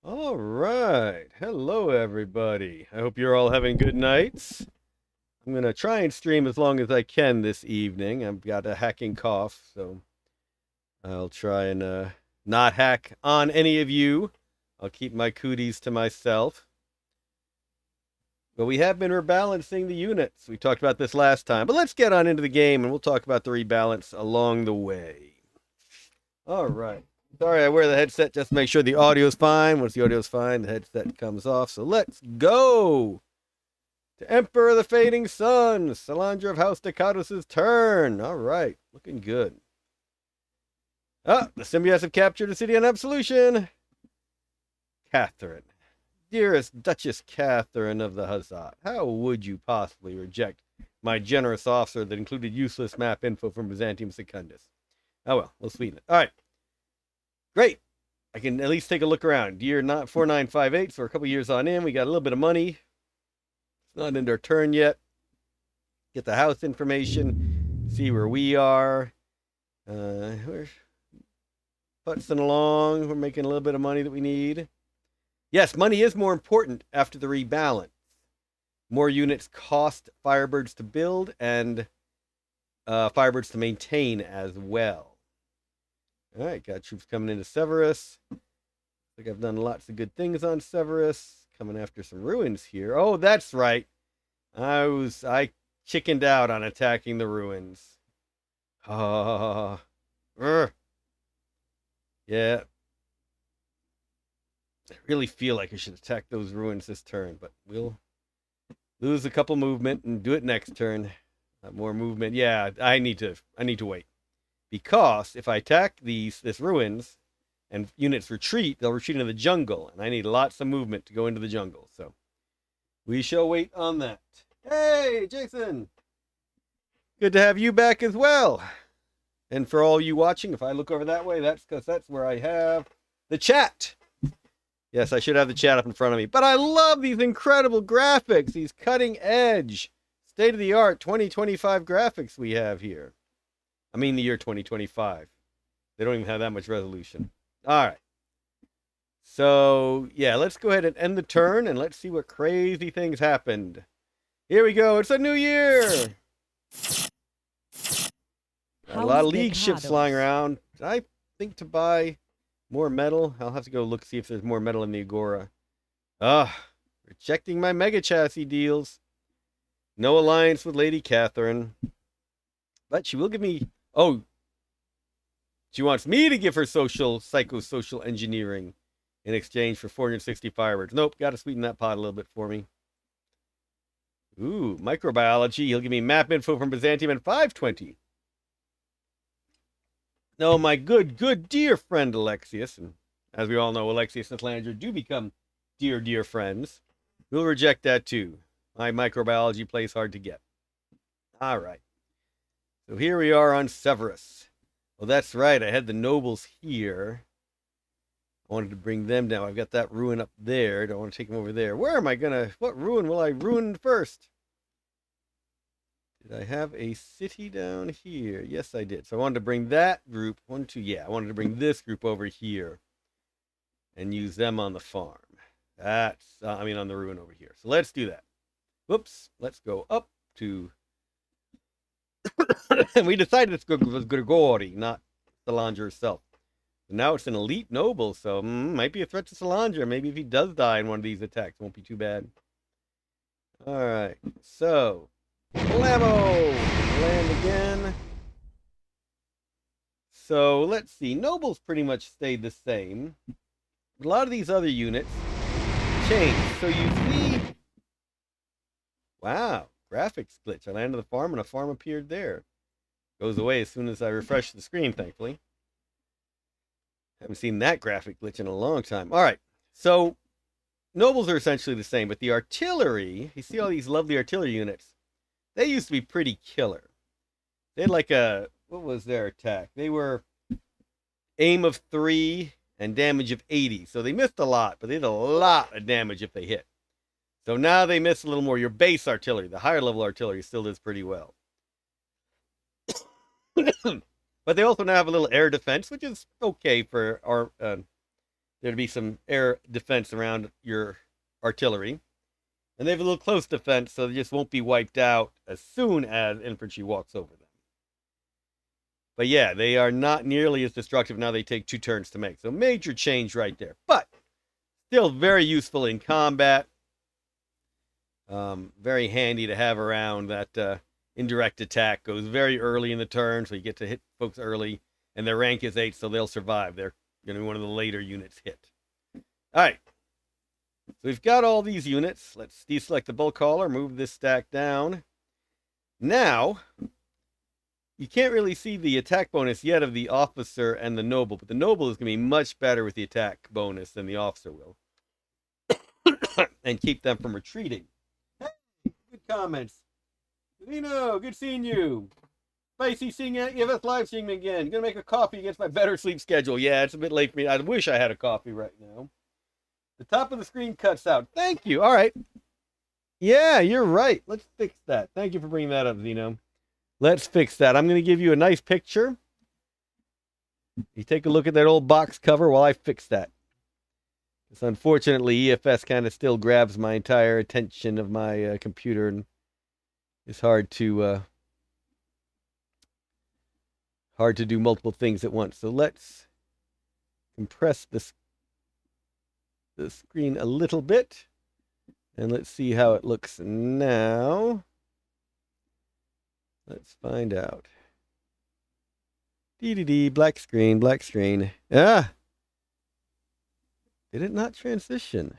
All right. Hello, everybody. I hope you're all having good nights. I'm going to try and stream as long as I can this evening. I've got a hacking cough, so I'll try and not hack on any of you. I'll keep my cooties to myself. But we have been rebalancing the units. We talked about this last time. But let's get on into the game, and we'll talk about the rebalance along the way. All right. Sorry, I wear the headset just to make sure the audio's fine. Once the audio's fine, the headset comes off. So let's go to Emperor of the Fading Sun, Salandra of House Staccatos' turn. All right, looking good. The symbiotes have captured the city on absolution. Catherine, dearest Duchess Catherine of the Hussar, how would you possibly reject my generous offer that included useless map info from Byzantium Secundus? Oh well, we'll sweeten it. All right. Great. I can at least take a look around. Year 4958, so we're a couple years on in. We got a little bit of money. It's not into our turn yet. Get the house information, see where we are. We're putzing along. We're making a little bit of money that we need. Yes, money is more important after the rebalance. More units cost Firebirds to build and Firebirds to maintain as well. All right, got troops coming into Severus. I think I've done lots of good things on Severus. Coming after some ruins here. Oh, that's right. I chickened out on attacking the ruins. Yeah. I really feel like I should attack those ruins this turn, but we'll lose a couple movement and do it next turn. More movement. Yeah, I need to wait. Because if I attack this ruins and units retreat, they'll retreat into the jungle, and I need lots of movement to go into the jungle. So we shall wait on that. Hey, Jason! Good to have you back as well. And for all you watching, if I look over that way, that's because that's where I have the chat. Yes, I should have the chat up in front of me. But I love these incredible graphics, these cutting edge, state of the art 2025 graphics we have here. I mean the year 2025. They don't even have that much resolution. All right. So, yeah, let's go ahead and end the turn and let's see what crazy things happened. Here we go. It's a new year. Got a lot of league ships flying around. I think to buy more metal. I'll have to go look, see if there's more metal in the Agora. Rejecting my mega chassis deals. No alliance with Lady Catherine. But she will give me... Oh, she wants me to give her psychosocial engineering in exchange for 460 firebirds. Nope, got to sweeten that pot a little bit for me. Ooh, microbiology. He'll give me map info from Byzantium and 520. No, my good, dear friend Alexius, and as we all know, Alexius and Flanger do become dear friends. We'll reject that too. My microbiology plays hard to get. All right. So here we are on Severus. Well, that's right. I had the nobles here. I wanted to bring them down. I've got that ruin up there. Don't want to take them over there. Where am I going to... What ruin will I ruin first? Did I have a city down here? Yes, I did. So I wanted to bring that group. I wanted to bring this group over here and use them on the farm. That's... on the ruin over here. So let's do that. Whoops. Let's go up to... And we decided it was Grigori, not Salandra herself. And now it's an elite noble, so might be a threat to Salandra. Maybe if he does die in one of these attacks, it won't be too bad. All right, so blammo! Land again. So let's see. Nobles pretty much stayed the same. But a lot of these other units changed. So you see... Wow. Graphics glitch. I landed the farm and a farm appeared there. Goes away as soon as I refresh the screen, thankfully. Haven't seen that graphic glitch in a long time. All right. So, nobles are essentially the same, but the artillery, you see all these lovely artillery units, they used to be pretty killer. They had like what was their attack? They were aim of 3 and damage of 80. So they missed a lot, but they did a lot of damage if they hit. So now they miss a little more. Your base artillery, the higher level artillery, still does pretty well. But they also now have a little air defense, which is okay for our there to be some air defense around your artillery. And they have a little close defense, so they just won't be wiped out as soon as infantry walks over them. But yeah, they are not nearly as destructive now. They take 2 turns to make. So major change right there. But still very useful in combat. Very handy to have around. That indirect attack goes very early in the turn, so you get to hit folks early. And their rank is 8, so they'll survive. They're going to be one of the later units hit. All right. So we've got all these units. Let's deselect the bulk hauler, move this stack down. Now, you can't really see the attack bonus yet of the officer and the noble, but the noble is going to be much better with the attack bonus than the officer will. And keep them from retreating. Hey, good comments. Zeno, good seeing you. Spicy seeing EFS live stream again. Gonna make a coffee against my better sleep schedule. Yeah, it's a bit late for me. I wish I had a coffee right now. The top of the screen cuts out. Thank you. All right. Yeah, you're right. Let's fix that. Thank you for bringing that up, Zeno. Let's fix that. I'm going to give you a nice picture. You take a look at that old box cover while I fix that. Because unfortunately, EFS kind of still grabs my entire attention of my computer, and it's hard to do multiple things at once. So let's compress the screen a little bit, and let's see how it looks now. Let's find out. Black screen, black screen. Ah! Did it not transition?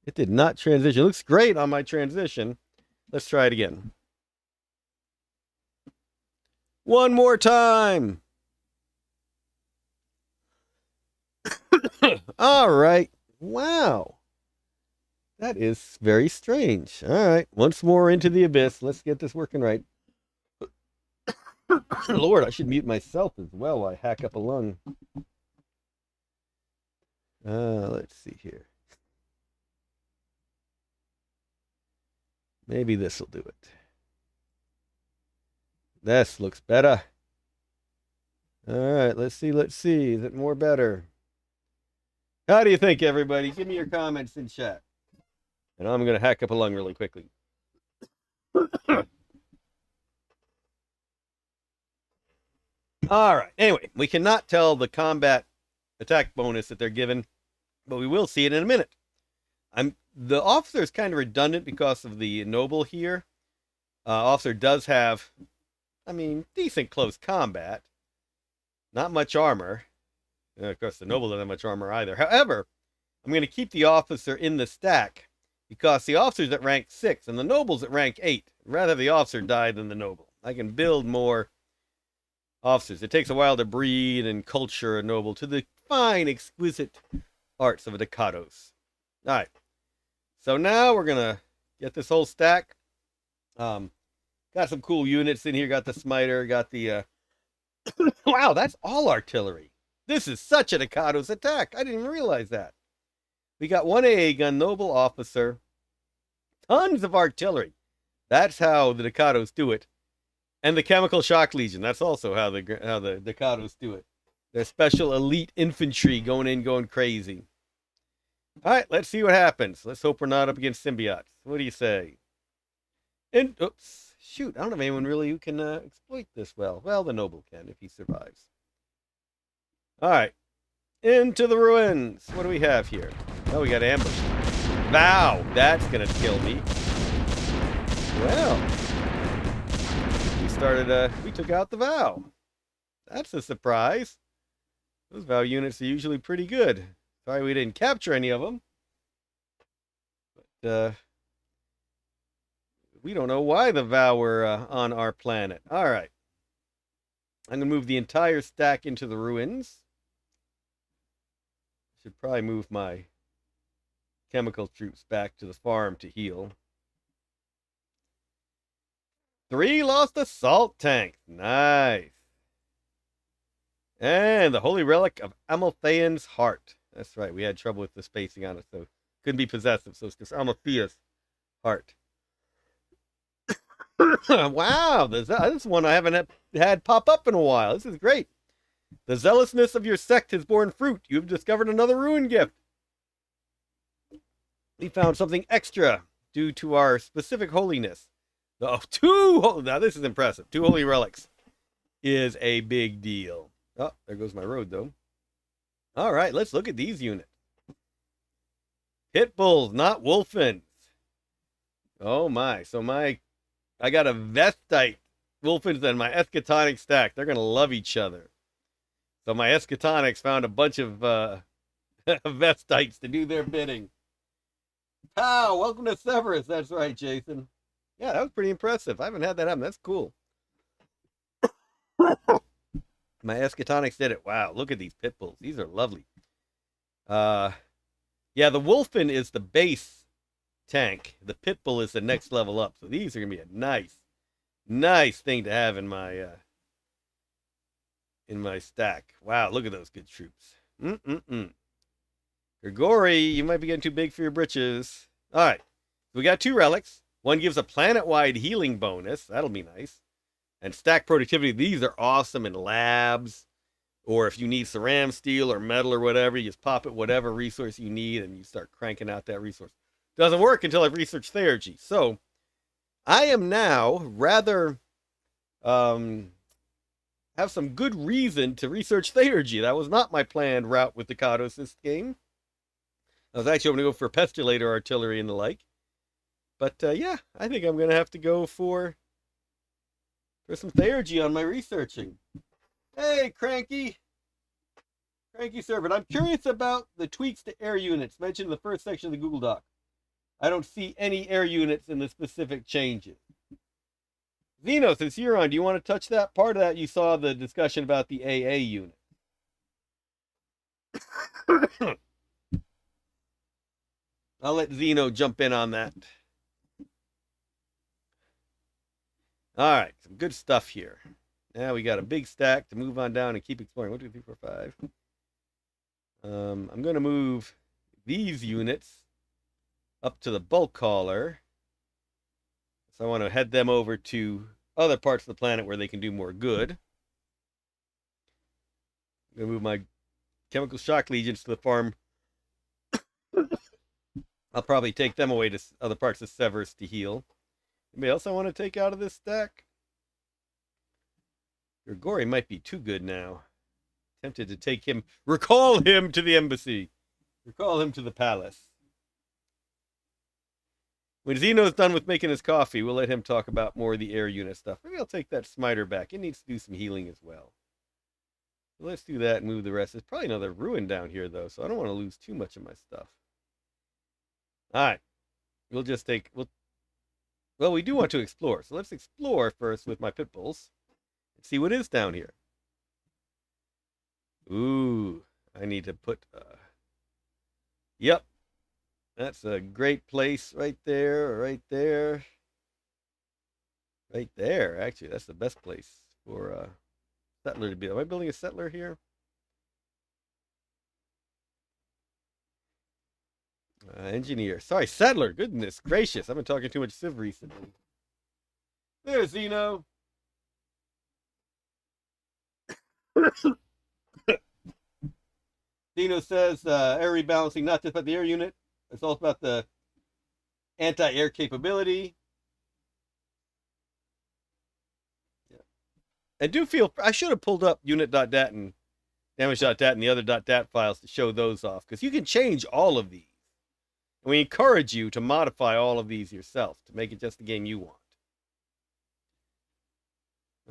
It did not transition. It looks great on my transition. Let's try it again. One more time. All right. Wow. That is very strange. All right. Once more into the abyss. Let's get this working right. Lord, I should mute myself as well while I hack up a lung. Let's see here. Maybe this will do it. This looks better. All right, let's see. Is it more better? How do you think, everybody? Give me your comments in chat. And I'm going to hack up a lung really quickly. All right. Anyway, we cannot tell the combat attack bonus that they're given, but we will see it in a minute. The officer is kind of redundant because of the noble here. Officer does have, decent close combat. Not much armor. Of course, the noble doesn't have much armor either. However, I'm going to keep the officer in the stack because the officer's at rank 6 and the noble's at rank 8. I'd rather have the officer die than the noble. I can build more officers. It takes a while to breed and culture a noble to the fine, exquisite arts of a Ducados. All right. So now we're going to get this whole stack. Got some cool units in here. Got the smiter. Got the... Wow, that's all artillery. This is such a Ducados attack. I didn't even realize that. We got 1 AA gun, noble officer. Tons of artillery. That's how the Ducados do it. And the Chemical Shock Legion. That's also how the Ducados do it. Their special elite infantry going in, going crazy. All right, let's see what happens. Let's hope we're not up against symbiotes. What do you say? And oops, shoot! I don't have anyone really who can exploit this well. Well, the noble can if he survives. All right, into the ruins. What do we have here? Oh, we got ambush. Vow, that's gonna kill me. Well. We took out the Vow. That's a surprise. Those Vow units are usually pretty good. Sorry we didn't capture any of them. But we don't know why the Vow were on our planet. All right. I'm going to move the entire stack into the ruins. Should probably move my chemical troops back to the farm to heal. 3 lost assault tank. Nice. And the holy relic of Amalthean's heart. That's right. We had trouble with the spacing on it, so couldn't be possessive. So it's just Amalthea's heart. Wow. This is one I haven't had pop up in a while. This is great. The zealousness of your sect has borne fruit. You have discovered another ruin gift. We found something extra due to our specific holiness. Oh, now this is impressive. 2 holy relics is a big deal. Oh, there goes my road, though. All right, let's look at these units. Pit bulls, not wolfins. Oh my! So I got a Vestite wolfins and my eschatonic stack. They're gonna love each other. So my eschatonics found a bunch of Vestites to do their bidding. Pow! Welcome to Severus. That's right, Jason. Yeah, that was pretty impressive. I haven't had that happen. That's cool. My eschatonics did it. Wow, look at these pit bulls. These are lovely. Yeah, the wolfen is the base tank. The pit bull is the next level up. So these are gonna be a nice thing to have in my stack. Wow, look at those good troops. Grigori, you might be getting too big for your britches. All right, we got 2 relics. One gives a planet-wide healing bonus. That'll be nice. And stack productivity. These are awesome in labs, or if you need ceram steel or metal or whatever, you just pop it whatever resource you need, and you start cranking out that resource. Doesn't work until I've researched theurgy. So I am now rather have some good reason to research theurgy. That was not my planned route with the Kados this game. I was actually going to go for Pestulator artillery and the like. But yeah, I think I'm going to have to go for some theurgy on my researching. Hey, Cranky Servant. I'm curious about the tweaks to air units mentioned in the first section of the Google Doc. I don't see any air units in the specific changes. Zeno, since you're on, do you want to touch that? Part of that you saw the discussion about the AA unit. I'll let Zeno jump in on that. All right, some good stuff here. Now we got a big stack to move on down and keep exploring. 1, 2, 3, 4, 5. I'm going to move these units up to the bulk hauler. So I want to head them over to other parts of the planet where they can do more good. I'm going to move my chemical shock legions to the farm. I'll probably take them away to other parts of Severus to heal. Anybody else I want to take out of this stack? Grigori might be too good now. Tempted to take him, recall him to the embassy. Recall him to the palace. When Zeno's done with making his coffee, we'll let him talk about more of the air unit stuff. Maybe I'll take that smiter back. It needs to do some healing as well. So let's do that and move the rest. There's probably another ruin down here, though, so I don't want to lose too much of my stuff. All right. We'll just take... Well, we do want to explore, so let's explore first with my pit bulls and see what is down here. Ooh, I need to put... Yep. That's a great place right there, right there. Right there, actually. That's the best place for settler to be. Am I building a settler here? Engineer. Sorry, settler. Goodness gracious. I've been talking too much Civ recently. There's Zeno. Zeno says air rebalancing, not just about the air unit. It's also about the anti-air capability. Yeah. I do feel I should have pulled up unit.dat and damage.dat and the other .dat files to show those off, because you can change all of these. And we encourage you to modify all of these yourself to make it just the game you want.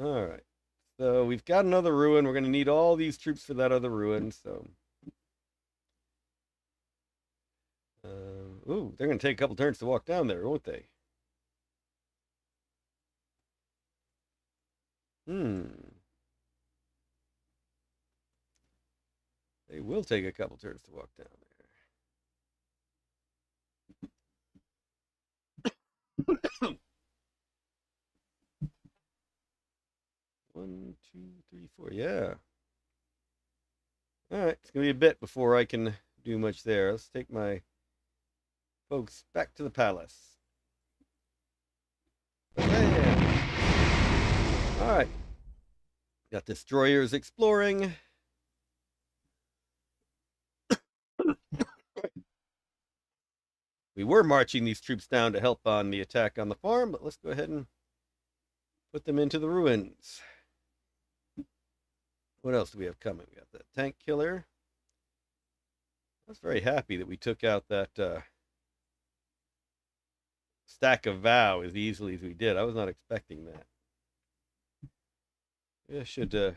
All right. So we've got another ruin. We're going to need all these troops for that other ruin. So, ooh, they're going to take a couple turns to walk down there, won't they? They will take a couple turns to walk down there. 1, 2, 3, 4. Yeah. All right. It's going to be a bit before I can do much there. Let's take my folks back to the palace. Bam. All right. Got destroyers exploring. We were marching these troops down to help on the attack on the farm, but let's go ahead and put them into the ruins. What else do we have coming? We got that tank killer. I was very happy that we took out that stack of vow as easily as we did. I was not expecting that. I should keep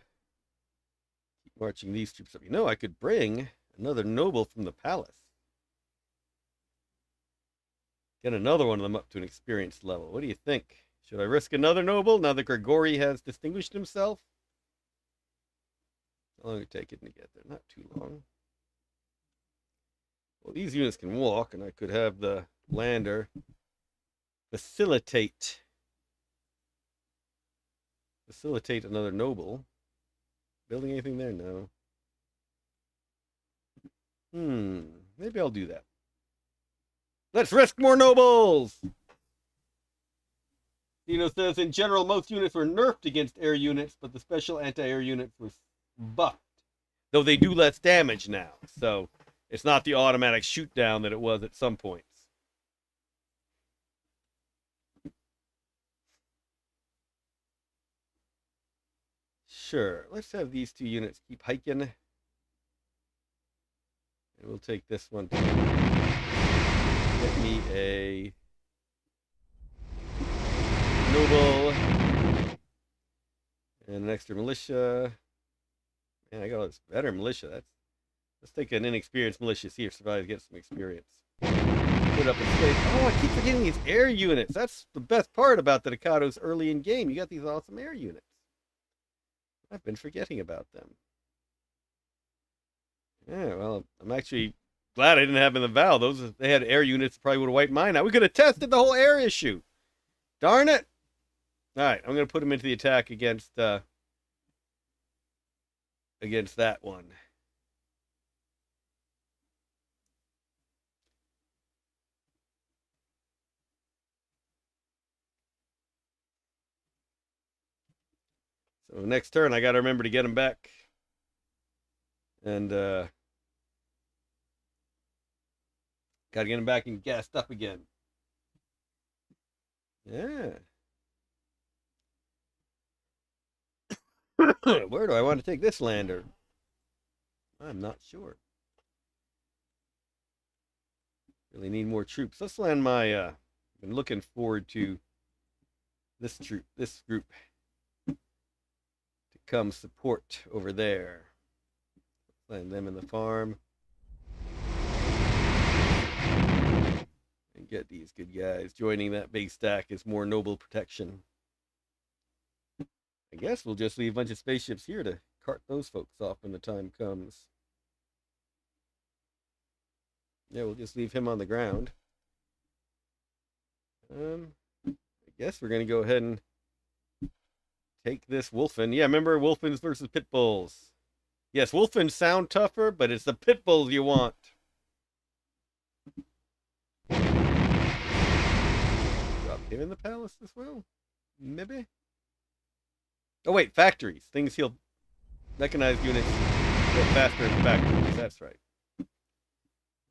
marching these troops up. You know, I could bring another noble from the palace. Get another one of them up to an experience level. What do you think? Should I risk another noble now that Grigori has distinguished himself? How long would it take it to get there? Not too long. Well, these units can walk, and I could have the lander facilitate another noble. Building anything there? No. Maybe I'll do that. Let's risk more nobles! Dino says, in general, most units were nerfed against air units, but the special anti-air units were buffed. Though they do less damage now, so it's not the automatic shoot down that it was at some points. Sure, let's have these two units keep hiking. And we'll take this one to get me a noble and an extra militia. Man, I got all this better militia. Let's take an inexperienced militia, see if survivors get some experience. Put up in space. Oh, I keep forgetting these air units. That's the best part about the Ducados early in game. You got these awesome air units. I've been forgetting about them. Yeah, well, I'm actually glad I didn't have in the Val. Those, they had air units, probably would have wiped mine out. We could have tested the whole air issue. Darn it. All right, I'm going to put him into the attack against that one. So next turn, I got to remember to get him back. And got to get him back and gassed up again. Yeah. Where do I want to take this lander? I'm not sure. Really need more troops. Let's land my been looking forward to this group to come support over there. Land them in the farm. And get these good guys joining that big stack as more noble protection. I guess we'll just leave a bunch of spaceships here to cart those folks off when the time comes. Yeah, we'll just leave him on the ground. I guess we're going to go ahead and take this Wolfen. Yeah, remember Wolfens versus Pit Bulls. Yes, Wolfens sound tougher, but it's the Pit Bulls you want. Drop him in the palace as well? Maybe? Oh, wait, factories. Things heal. Mechanized units go faster in factories. That's right.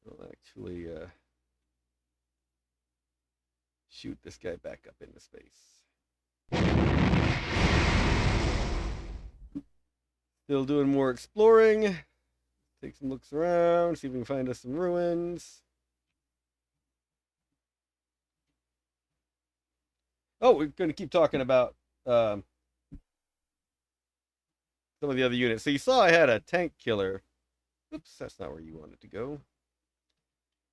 We'll actually shoot this guy back up into space. Still doing more exploring. Take some looks around, see if we can find us some ruins. Oh, we're going to keep talking about some of the other units. So you saw I had a tank killer. Oops, that's not where you wanted to go.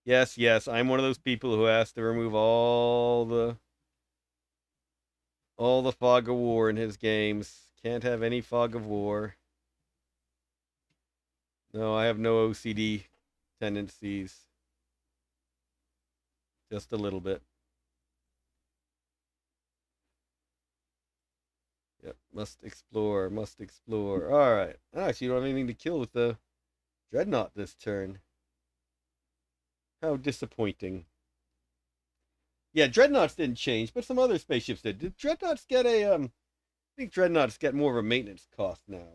Yes, I'm one of those people who has to remove all the fog of war in his games. Can't have any fog of war. No, I have no OCD tendencies. Just a little bit. Yep, must explore. All right. Actually, you don't have anything to kill with the Dreadnought this turn. How disappointing. Yeah, Dreadnoughts didn't change, but some other spaceships did. Did Dreadnoughts get a, I think Dreadnoughts get more of a maintenance cost now.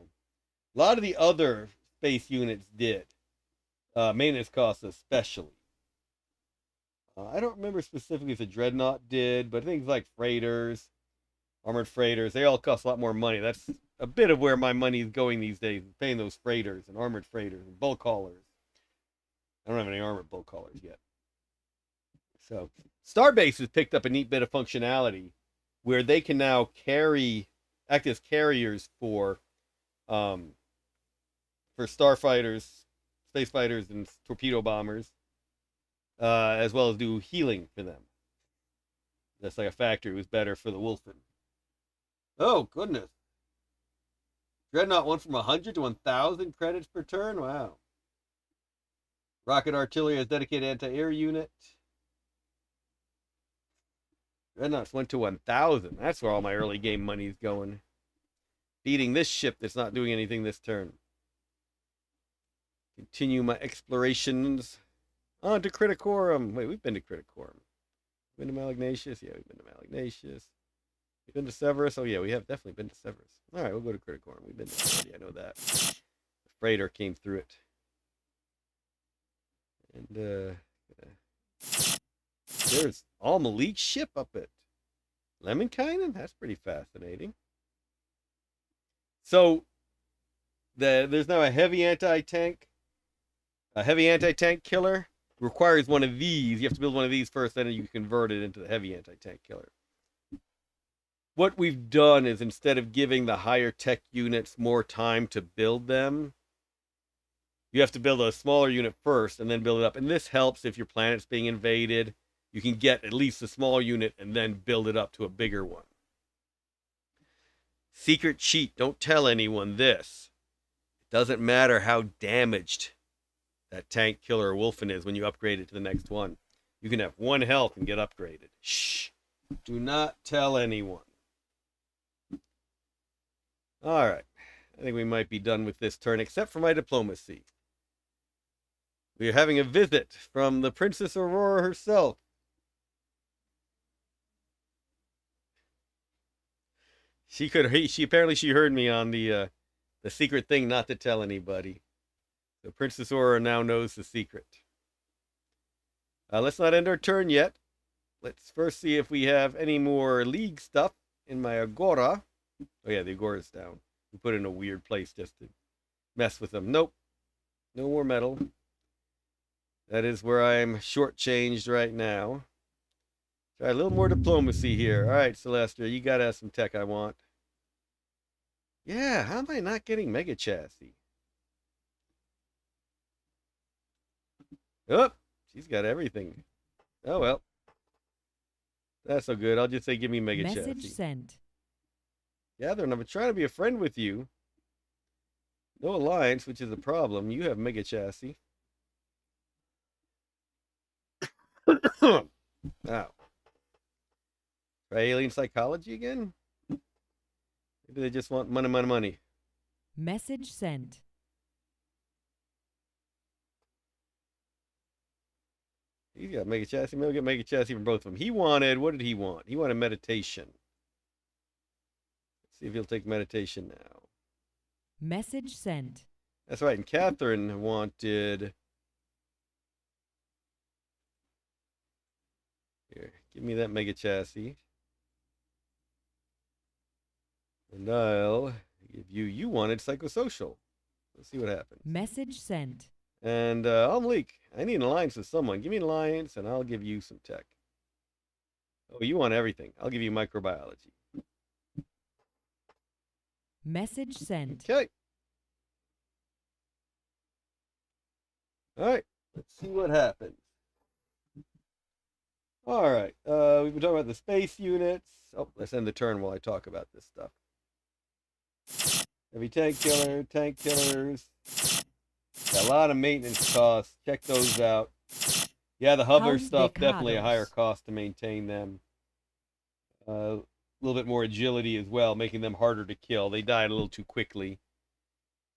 A lot of the other space units did. Maintenance costs especially. I don't remember specifically if the Dreadnought did, but things like freighters, armored freighters, they all cost a lot more money. That's a bit of where my money is going these days, paying those freighters and armored freighters and bulk haulers. I don't have any armored bulk haulers yet. So Starbase has picked up a neat bit of functionality where they can now act as carriers for starfighters, space fighters, and torpedo bombers, as well as do healing for them. That's like a factory. It was better for the Wolfen. Oh, goodness. Dreadnought went from 100 to 1,000 credits per turn? Wow. Rocket artillery has dedicated anti-air unit. Dreadnoughts went to 1,000. That's where all my early game money is going. Beating this ship that's not doing anything this turn. Continue my explorations. On to Criticorum. Wait, we've been to Criticorum. Been to Malignatius? Yeah, we've been to Malignatius. We've been to Severus? Oh, yeah, we have definitely been to Severus. All right, we'll go to Criticorum. We've been there already. I know that. The freighter came through it. And, there's All-Malik ship up at Lemminkainen? That's pretty fascinating. So, there's now a heavy anti-tank. A heavy anti-tank killer requires one of these. You have to build one of these first, then you can convert it into the heavy anti-tank killer. What we've done is instead of giving the higher tech units more time to build them, you have to build a smaller unit first and then build it up. And this helps if your planet's being invaded. You can get at least a small unit and then build it up to a bigger one. Secret cheat. Don't tell anyone this. It doesn't matter how damaged that tank killer or Wolfen is when you upgrade it to the next one. You can have 1 health and get upgraded. Shh. Do not tell anyone. All right. I think we might be done with this turn, except for my diplomacy. We are having a visit from the Princess Aurora herself. She apparently heard me on the secret thing not to tell anybody. So Princess Aurora now knows the secret. Let's not end our turn yet. Let's first see if we have any more league stuff in my Agora. Oh yeah, the Agora's down. We put it in a weird place just to mess with them. Nope. No more metal. That is where I'm shortchanged right now. Try a little more diplomacy here. All right, Celestia, you gotta have some tech I want. Yeah, how am I not getting Mega Chassis? Oh, she's got everything. Oh, well. That's so good. I'll just say give me Mega Chassis. Message sent. Catherine, I'm trying to be a friend with you. No alliance, which is a problem. You have Mega Chassis. Ow. Try alien psychology again? Maybe they just want money. Message sent. He's got Mega Chassis. Maybe we'll get Mega Chassis from both of them. What did he want? He wanted meditation. Let's see if he'll take meditation now. Message sent. That's right. And Catherine wanted... Here, give me that Mega Chassis. And I'll give you... You wanted psychosocial. Let's see what happens. Message sent. And Malik, I need an alliance with someone. Give me an alliance, and I'll give you some tech. Oh, you want everything. I'll give you microbiology. Message sent. Okay. All right. Let's see what happens. All right. We've been talking about the space units. Oh, let's end the turn while I talk about this stuff. Heavy tank killer, tank killers. Got a lot of maintenance costs. Check those out. Yeah, the hover stuff, definitely a higher cost to maintain them. A little bit more agility as well, making them harder to kill. They died a little too quickly.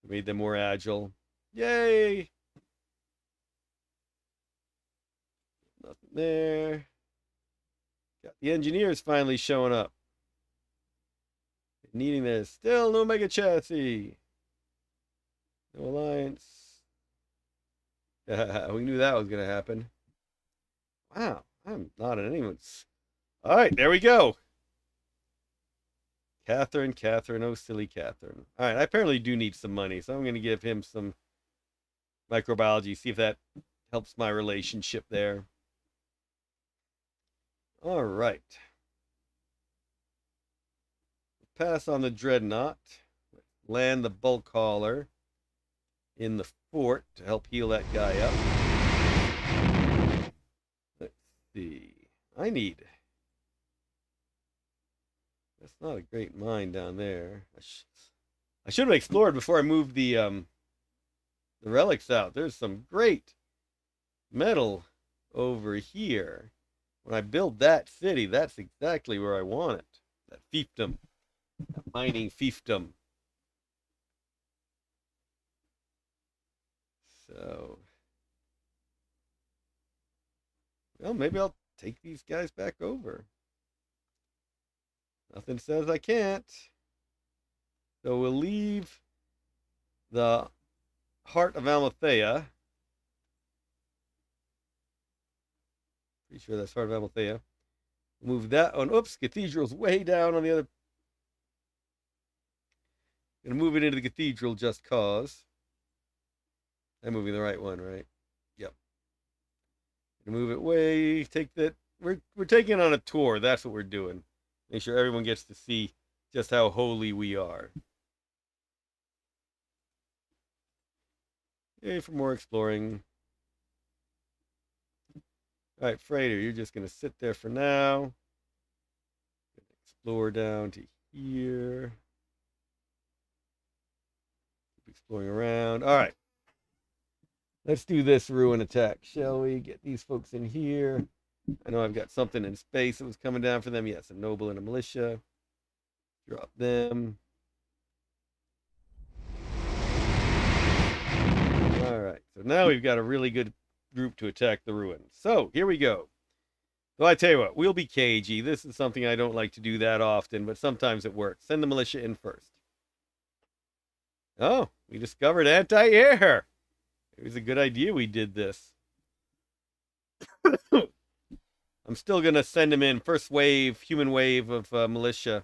Made them more agile. Yay! Nothing there. Got the engineers finally showing up. Needing this. Still no Mega Chassis. No alliance. We knew that was going to happen. Wow. I'm not in anyone's. All right, there we go. Catherine, oh silly Catherine. All right, I apparently do need some money, so I'm going to give him some microbiology, see if that helps my relationship there. All right. Pass on the dreadnought. Land the bulk hauler in the fort to help heal that guy up. Let's see. I need. That's not a great mine down there. I should have explored before I moved the relics out. There's some great metal over here. When I build that city, that's exactly where I want it. That fiefdom. That mining fiefdom. So, well, maybe I'll take these guys back over. Nothing says I can't. So we'll leave the heart of Amathea. Pretty sure that's heart of Amathea. Move that one. Oops, cathedral's way down on the other. Gonna move it into the cathedral just cause. I'm moving the right one, right? Yep. Gonna move it way. Take that. We're taking on a tour. That's what we're doing. Make sure everyone gets to see just how holy we are. Yay for more exploring. All right, freighter, you're just gonna sit there for now. Explore down to here. Keep exploring around. All right. Let's do this ruin attack, shall we? Get these folks in here. I know I've got something in space that was coming down for them. Yes, a noble and a militia. Drop them. All right, so now we've got a really good group to attack the ruins. So here we go. So I tell you what, we'll be cagey. This is something I don't like to do that often, but sometimes it works. Send the militia in first. Oh, we discovered anti-air. It was a good idea we did this. I'm still going to send him in. First wave, human wave of militia.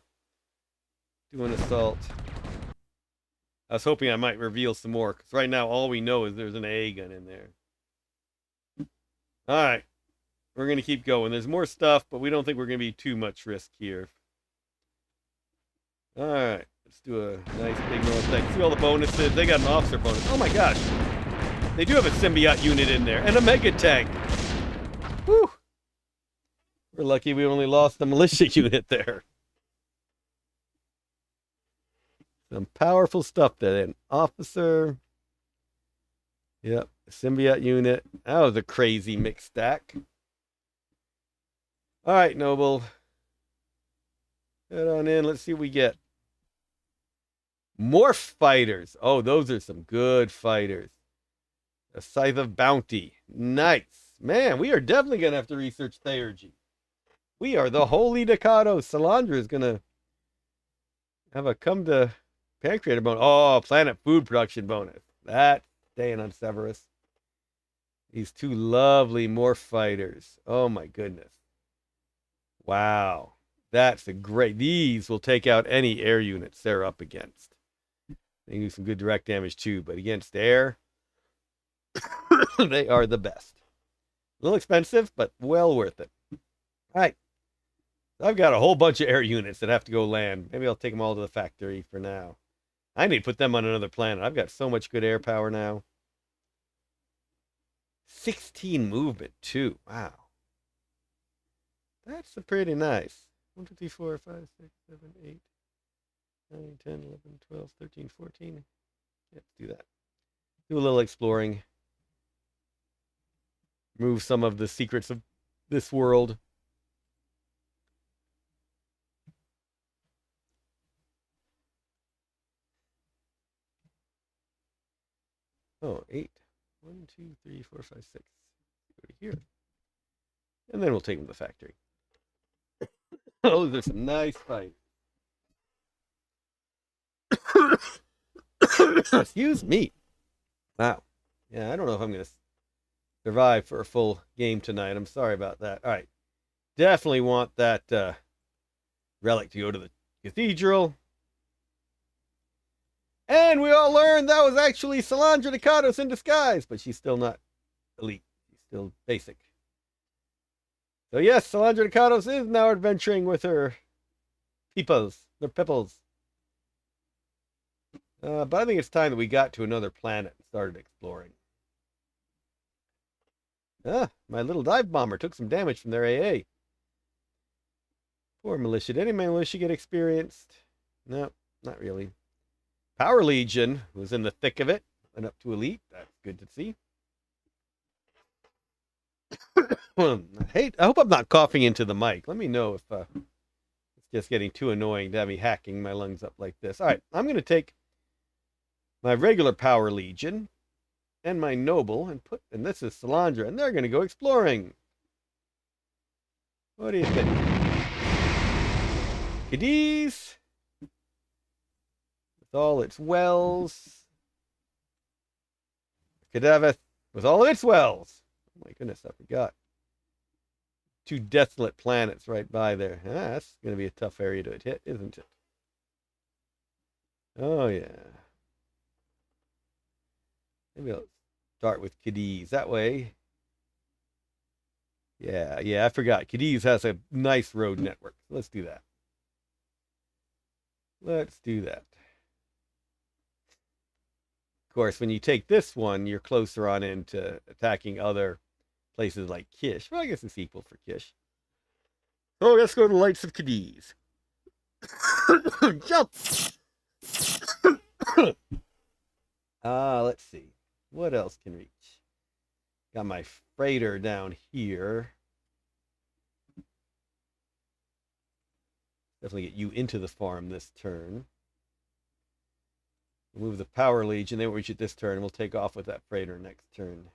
Do an assault. I was hoping I might reveal some more, because right now all we know is there's an A gun in there. All right. We're going to keep going. There's more stuff, but we don't think we're going to be too much risk here. All right. Let's do a nice big north thing. See all the bonuses? They got an officer bonus. Oh my gosh. They do have a symbiote unit in there and a mega tank. Whew. We're lucky we only lost the militia unit there. Some powerful stuff there. An officer. Yep. A symbiote unit. That was a crazy mixed stack. All right, Noble. Head on in. Let's see what we get. Morph fighters. Oh, those are some good fighters. A Scythe of Bounty. Nice. Man, we are definitely going to have to research theurgy. We are the Holy Decado. Salandra is going to have a come to pancreator bonus. Oh, planet food production bonus. That's staying on Severus. These two lovely morph fighters. Oh, my goodness. Wow. That's a great. These will take out any air units they're up against. They can do some good direct damage too, but against air, they are the best. A little expensive, but well worth it. All right. I've got a whole bunch of air units that have to go land. Maybe I'll take them all to the factory for now. I need to put them on another planet. I've got so much good air power now. 16 movement too. Wow. That's pretty nice. 1, 2, 3, 4, 5, 6, 7, 8, 9, 10, 11, 12, 13, 14. Let's do that. Do a little exploring. Move some of the secrets of this world. Oh, 8. 1, 2, 3, 4, 5, 6. Go to here. And then we'll take them to the factory. Oh, there's some nice fights. Excuse me. Wow. Yeah, I don't know if I'm going to survive for a full game tonight. I'm sorry about that. All right. Definitely want that relic to go to the cathedral. And we all learned that was actually Solandra Ducatos in disguise, but she's still not elite. She's still basic. So yes, Solandra Ducatos is now adventuring with her peoples, their pipples. But I think it's time that we got to another planet and started exploring. My little dive bomber took some damage from their AA. Poor militia. Did any militia get experienced? No, not really. Power Legion was in the thick of it. Went up to elite. That's good to see. I hope I'm not coughing into the mic. Let me know if it's just getting too annoying to have me hacking my lungs up like this. All right, I'm going to take my regular Power Legion and my Noble and this is Solandra, and they're going to go exploring. What do you think? Cadiz, with all its wells. Cadaveth, with all of its wells. Oh my goodness, I forgot. 2 desolate planets right by there. That's going to be a tough area to hit, isn't it? Oh, yeah. Maybe I'll start with Cadiz. That way. Yeah, I forgot. Cadiz has a nice road network. Let's do that. Let's do that. Of course, when you take this one, you're closer on into attacking other places like Kish. Well, I guess it's equal for Kish. Oh, let's go to the Lights of Cadiz. Jump! Let's see. What else can reach? Got my freighter down here. Definitely get you into the farm this turn. We'll move the Power Legion, they won't reach it this turn. We'll take off with that freighter next turn.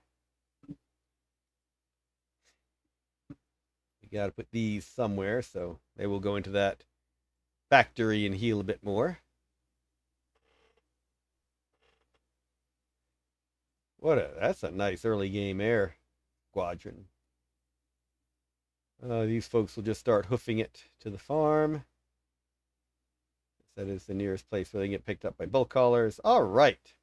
We got to put these somewhere, so they will go into that factory and heal a bit more. That's a nice early game air squadron. These folks will just start hoofing it to the farm. That is the nearest place where they get picked up by bulk haulers. All right.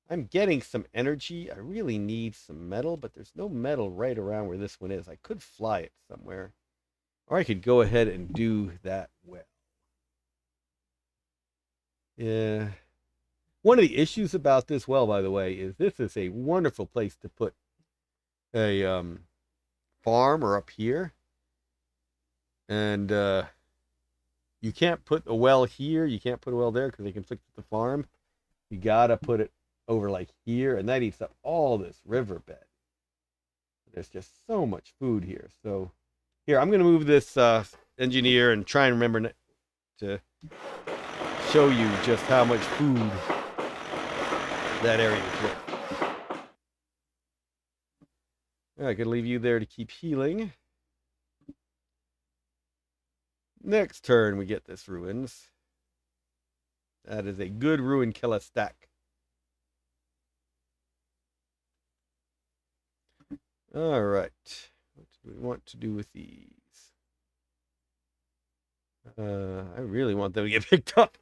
I'm getting some energy. I really need some metal, but there's no metal right around where this one is. I could fly it somewhere. Or I could go ahead and do that well. Yeah. One of the issues about this well, by the way, is this is a wonderful place to put a farm or up here. And you can't put a well here. You can't put a well there because they conflict with the farm. You got to put it over like here, and that eats up all this riverbed. There's just so much food here. So here, I'm going to move this engineer and try and remember to show you just how much food that area is worth. All right, I could leave you there to keep healing. Next turn, we get this ruins. That is a good ruin killer stack. All right. What do we want to do with these? I really want them to get picked up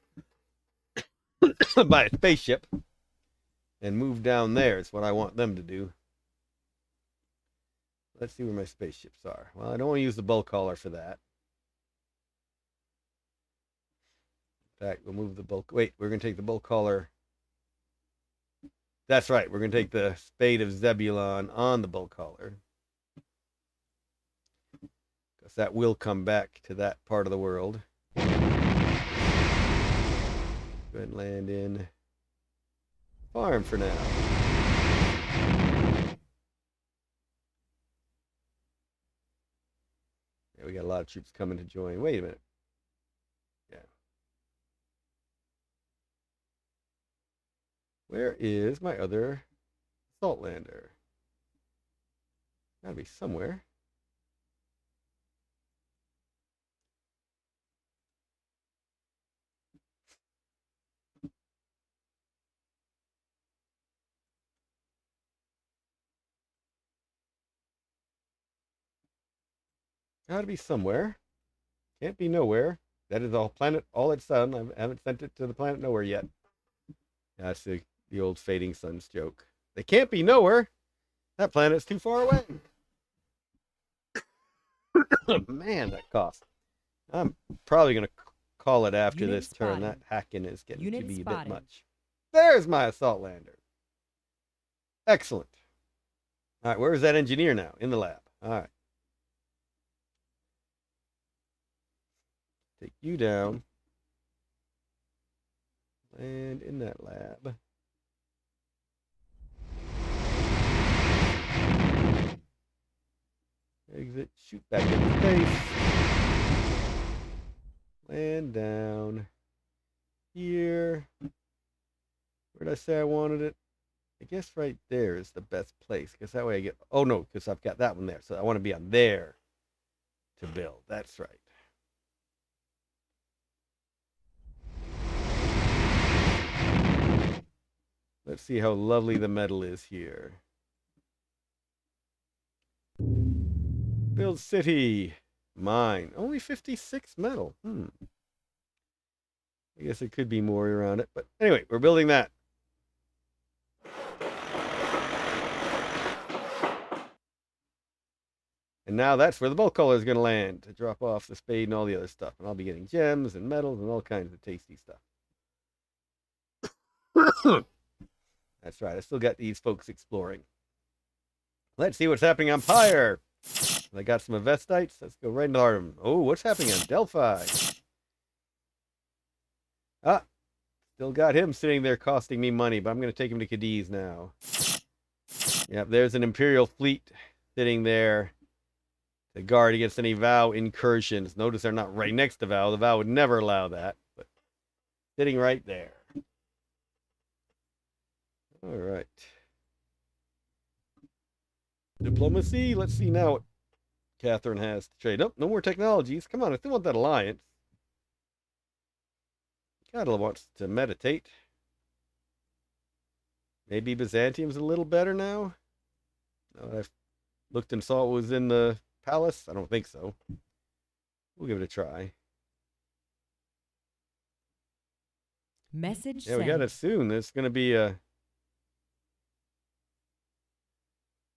by a spaceship and move down there. It's what I want them to do. Let's see where my spaceships are. Well, I don't want to use the bulk hauler for that. In fact, we'll move the bulk. Wait, we're going to take the bulk hauler. That's right. We're going to take the Spade of Zebulon on the bulk hauler. Because that will come back to that part of the world. Go ahead and land in farm for now. Yeah, we got a lot of troops coming to join. Wait a minute. Yeah. Where is my other assault lander? Gotta be somewhere. Gotta be somewhere. Can't be nowhere. That is all planet, all its sun. I haven't sent it to the planet nowhere yet. That's the old fading suns joke. They can't be nowhere. That planet's too far away. Man, that cost. I'm probably going to call it after Unit this turn. spotted. That hacking is getting Unit to be a spotted. bit much. There's my assault lander. Excellent. All right, where's that engineer now? In the lab. All right. Take you down. Land in that lab. Exit, shoot back into space. Land down here. Where did I say I wanted it? I guess right there is the best place, because that way I get, oh no, because I've got that one there. So I want to be on there to build. That's right. Let's see how lovely the metal is here. Build city. Mine. Only 56 metal. I guess it could be more around it. But anyway, we're building that. And now that's where the bulk color is going to land, to drop off the spade and all the other stuff. And I'll be getting gems and metals and all kinds of tasty stuff. That's right. I still got these folks exploring. Let's see what's happening on Pyre. I got some Avestites. Let's go right into them. Oh, what's happening on Delphi? Ah, still got him sitting there costing me money, but I'm going to take him to Cadiz now. Yep, there's an Imperial fleet sitting there to guard against any Vow incursions. Notice they're not right next to Vow. The Vow would never allow that, but sitting right there. All right. Diplomacy. Let's see now what Catherine has to trade. Nope, no more technologies. Come on, I still want that alliance. Cattle wants to meditate. Maybe Byzantium's a little better now. Now that I've looked and saw what was in the palace. I don't think so. We'll give it a try. Message Yeah, we sent. got it soon. There's going to be a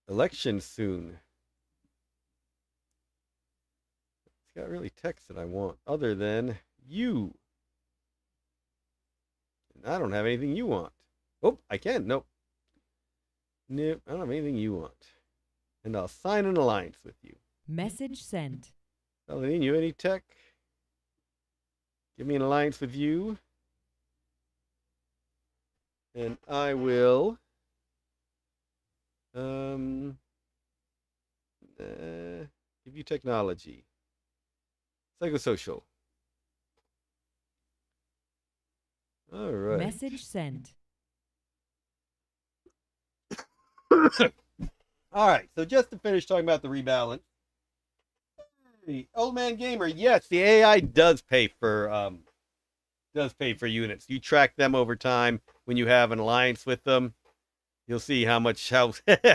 election soon. It's got really text that I want other than you. And I don't have anything you want. Oh, I can. Nope. Nope, I don't have anything you want. And I'll sign an alliance with you. Message sent. Saladin, you any tech? Give me an alliance with you. And I will give you technology. Psychosocial. All right. Message sent. All right. So just to finish talking about the rebalance. The old man gamer, yes, the AI does pay for units. You track them over time when you have an alliance with them. You'll see how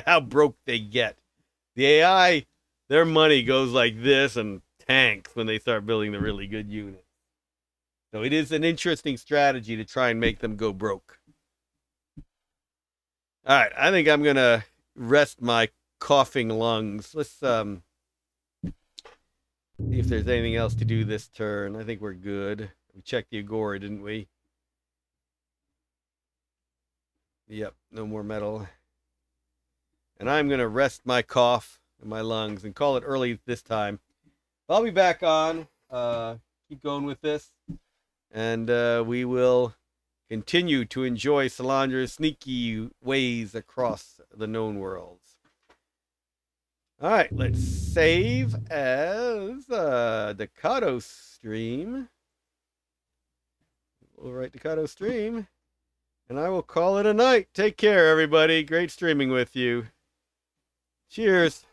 how broke they get. The AI, their money goes like this and tanks when they start building the really good units. So it is an interesting strategy to try and make them go broke. All right, I think I'm gonna rest my coughing lungs. Let's see if there's anything else to do this turn. I think we're good. We checked the Agora, didn't we? Yep, no more metal. And I'm going to rest my cough in my lungs and call it early this time. I'll be back on. Keep going with this. And we will continue to enjoy Solandra's sneaky ways across the known worlds. All right, let's save as Decado stream. We'll write Decado stream. And I will call it a night. Take care, everybody. Great streaming with you. Cheers.